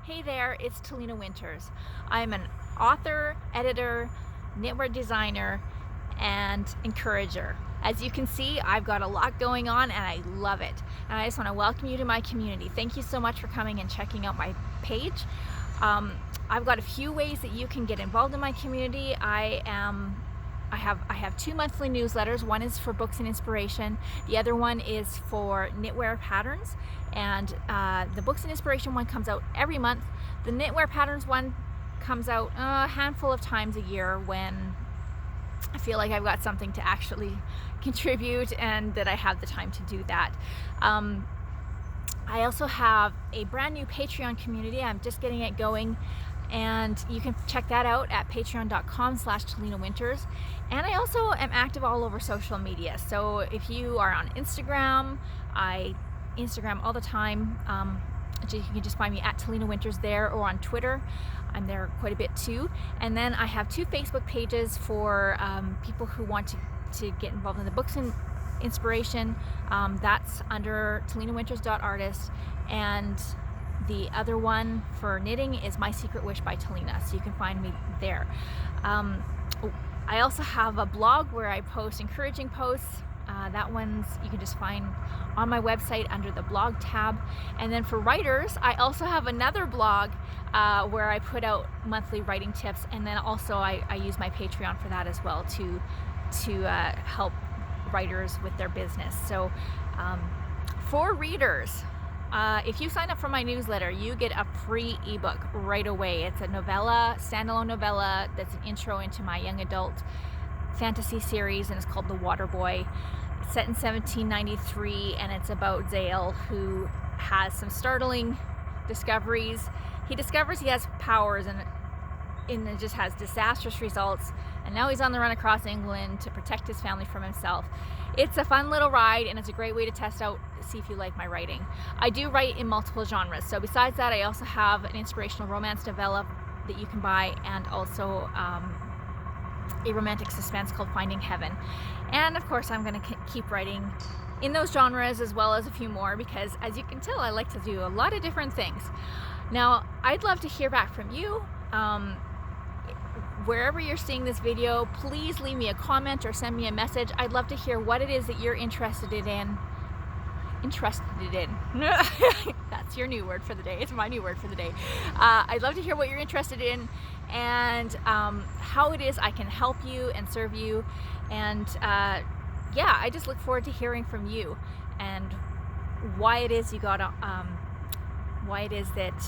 Hey there, it's Talina Winters. I'm an author, editor, knitwear designer, and encourager. As you can see, I've got a lot going on and I love it. And I just want to welcome you to my community. Thank you so much for coming and checking out my page. I've got a few ways that you can get involved in my community. I have two monthly newsletters. One is for books and inspiration. The other one is for knitwear patterns. And the books and inspiration one comes out every month. The knitwear patterns one comes out a handful of times a year when I feel like I've got something to actually contribute and that I have the time to do that. I also have a brand new Patreon community. I'm just getting it going. And you can check that out at patreon.com/TalinaWinters. And I also am active all over social media. So if you are on Instagram, I Instagram all the time. You can just find me at Talina Winters there, or on Twitter. I'm there quite a bit too. And then I have two Facebook pages for people who want to get involved in the books and inspiration. That's under talinawinters.artist, and the other one for knitting is My Secret Wish by Talina, so you can find me there. I also have a blog where I post encouraging posts. That one's you can just find on my website under the blog tab. And then for writers, I also have another blog where I put out monthly writing tips, and then also I use my Patreon for that as well to help writers with their business. So for readers, if you sign up for my newsletter, you get a free ebook right away. It's a novella, standalone novella that's an intro into my young adult fantasy series, and it's called The Water Boy. It's set in 1793, and it's about Zale, who has some startling discoveries. He discovers he has powers, and it just has disastrous results, and now he's on the run across England to protect his family from himself. It's a fun little ride, and it's a great way to test out, see if you like my writing. I do write in multiple genres, so besides that, I also have an inspirational romance novella that you can buy, and also a romantic suspense called Finding Heaven. And of course, I'm going to keep writing in those genres as well as a few more, because as you can tell, I like to do a lot of different things. Now, I'd love to hear back from you. Wherever you're seeing this video, please leave me a comment or send me a message. I'd love to hear what it is that you're interested in. That's your new word for the day. It's my new word for the day. I'd love to hear what you're interested in, and how it is I can help you and serve you. And yeah, I just look forward to hearing from you and why it is why it is that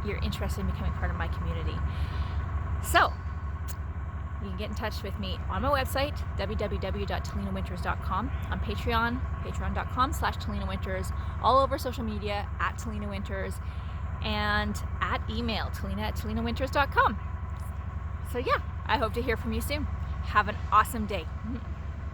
you're interested in becoming part of my community. So you can get in touch with me on my website, www.talinawinters.com, on Patreon, patreon.com/TalinaWinters, all over social media, at Talina Winters, and at email, talina@talinawinters.com. So yeah, I hope to hear from you soon. Have an awesome day.